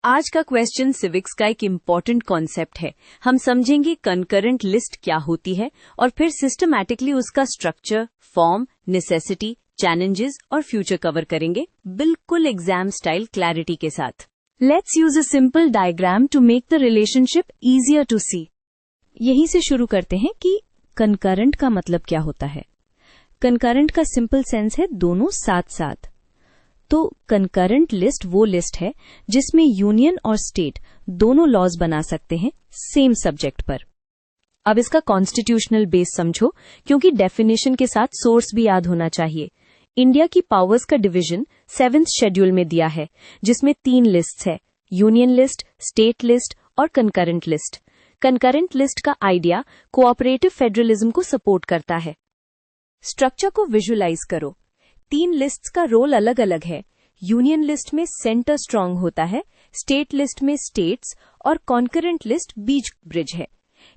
आज का question civics का एक इम्पॉर्टेंट कॉन्सेप्ट है। हम समझेंगे कंकरेंट लिस्ट क्या होती है और फिर सिस्टमैटिकली उसका स्ट्रक्चर, फॉर्म, नेसेसिटी, चैलेंजेस और फ्यूचर कवर करेंगे, बिल्कुल एग्जाम स्टाइल क्लैरिटी के साथ। Let's use a simple diagram to make the relationship easier to see. यहीं से शुरू करते हैं कि कंकरेंट का मतलब क्या होता है। कंकरेंट का सिंपल सेंस है दोनों साथ साथ। तो कंकरेंट लिस्ट वो लिस्ट है जिसमें यूनियन और स्टेट दोनों लॉज बना सकते हैं सेम सब्जेक्ट पर। अब इसका कॉन्स्टिट्यूशनल बेस समझो, क्योंकि डेफिनेशन के साथ सोर्स भी याद होना चाहिए। इंडिया की पावर्स का डिवीजन 7th शेड्यूल में दिया है, जिसमें 3 लिस्ट्स है, यूनियन लिस्ट, स्टेट लिस्ट और कंकरेंट लिस्ट। कंकरेंट लिस्ट का आइडिया कोऑपरेटिव फेडरलिज्म को सपोर्ट करता है। स्ट्रक्चर को विजुअलाइज करो। 3 लिस्ट्स का रोल अलग अलग है। यूनियन लिस्ट में सेंटर स्ट्रांग होता है, स्टेट लिस्ट में स्टेट्स और कॉन्करेंट लिस्ट बीच ब्रिज है।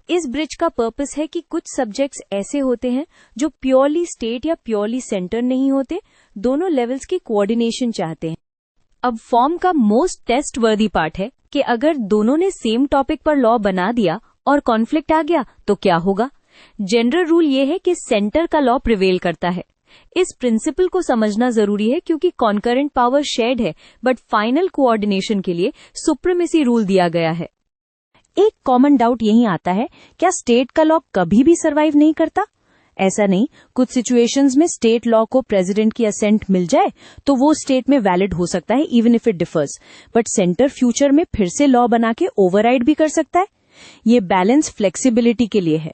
इस ब्रिज का पर्पस है कि कुछ सब्जेक्ट्स ऐसे होते हैं जो प्योरली स्टेट या प्योरली सेंटर नहीं होते, दोनों लेवल्स की कोऑर्डिनेशन चाहते हैं। अब फॉर्म का मोस्ट टेस्ट वर्दी पार्ट है कि अगर दोनों ने सेम टॉपिक पर लॉ बना दिया और कॉन्फ्लिक्ट आ गया तो क्या होगा। जनरल रूल ये है कि सेंटर का लॉ प्रिवेल करता है। इस प्रिंसिपल को समझना जरूरी है क्योंकि कॉन्करेंट पावर शेयर्ड है, बट फाइनल कोऑर्डिनेशन के लिए सुप्रीमेसी रूल दिया गया है। एक कॉमन डाउट यहीं आता है, क्या स्टेट का लॉ कभी भी सरवाइव नहीं करता? ऐसा नहीं, कुछ सिचुएशंस में स्टेट लॉ को प्रेसिडेंट की असेंट मिल जाए तो वो स्टेट में वैलिड हो सकता है, even if it differs, but centre future में फिर से लॉ बना के ओवरराइड भी कर सकता है। ये बैलेंस फ्लेक्सिबिलिटी के लिए है।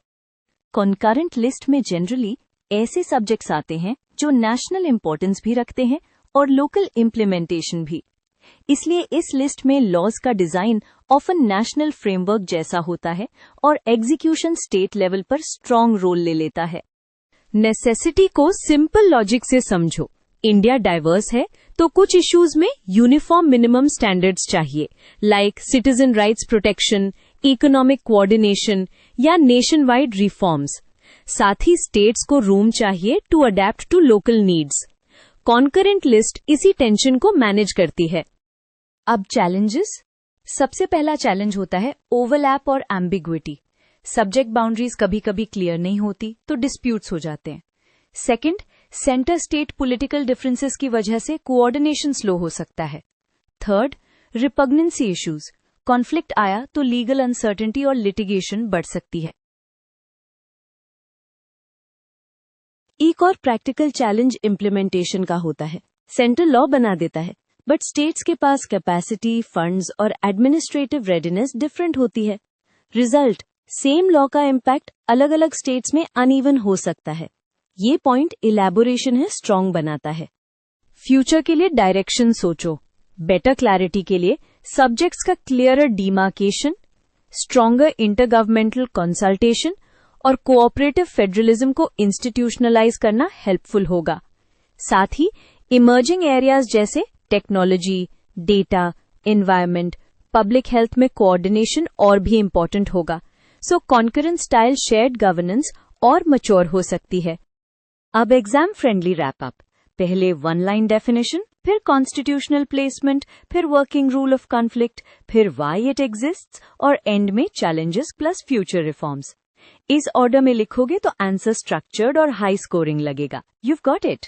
कॉन्करेंट लिस्ट में जनरली ऐसे सब्जेक्ट्स आते हैं जो नेशनल इंपॉर्टेंस भी रखते हैं और लोकल इम्प्लीमेंटेशन भी। इसलिए इस लिस्ट में लॉज का डिजाइन ऑफन नेशनल फ्रेमवर्क जैसा होता है और एग्जीक्यूशन स्टेट लेवल पर स्ट्रांग रोल ले लेता है। नेसेसिटी को सिंपल लॉजिक से समझो। इंडिया डाइवर्स है तो कुछ इश्यूज में यूनिफॉर्म मिनिमम स्टैंडर्ड्स चाहिए, like citizen rights protection, economic coordination या नेशन वाइड रिफॉर्म्स। साथ ही स्टेट्स को रूम चाहिए to adapt to local needs. Concurrent list इसी टेंशन को मैनेज करती है। अब चैलेंजेस। सबसे पहला चैलेंज होता है ओवरलैप और एम्बिग्विटी। सब्जेक्ट बाउंड्रीज कभी कभी क्लियर नहीं होती तो डिस्प्यूट्स हो जाते हैं। Second, centre state political differences की वजह से कोऑर्डिनेशन स्लो हो सकता है। Third, रिपग्नेंसी issues. कॉन्फ्लिक्ट आया तो लीगल अनसर्टेनिटी और लिटिगेशन बढ़ सकती है। एक और प्रैक्टिकल चैलेंज इम्प्लीमेंटेशन का होता है। सेंटर लॉ बना देता है, बट स्टेट्स के पास कैपेसिटी, फंड्स और एडमिनिस्ट्रेटिव रेडीनेस डिफरेंट होती है। रिजल्ट, सेम लॉ का इम्पैक्ट अलग अलग स्टेट्स में अनइवन हो सकता है। ये पॉइंट इलैबोरेशन है स्ट्रांग बनाता है। फ्यूचर के लिए डायरेक्शन सोचो। बेटर क्लैरिटी के लिए सब्जेक्ट्स का clearer demarcation, stronger intergovernmental consultation और कोऑपरेटिव फेडरलिज्म को इंस्टीट्यूशनलाइज करना हेल्पफुल होगा। साथ ही इमर्जिंग एरियाज जैसे technology, data, environment, public health में कोऑर्डिनेशन और भी इम्पोर्टेंट होगा। सो कॉन्करेंट स्टाइल शेयर्ड गवर्नेंस और मैच्योर हो सकती है। अब एग्जाम फ्रेंडली रैप अप। पहले 1 लाइन डेफिनेशन, फिर कॉन्स्टिट्यूशनल प्लेसमेंट, फिर वर्किंग रूल ऑफ कॉन्फ्लिक्ट, फिर व्हाई इट एग्जिस्ट्स और एंड में चैलेंजेस प्लस फ्यूचर रिफॉर्म्स। इस ऑर्डर में लिखोगे तो आंसर स्ट्रक्चर्ड और हाई स्कोरिंग लगेगा। You've got it.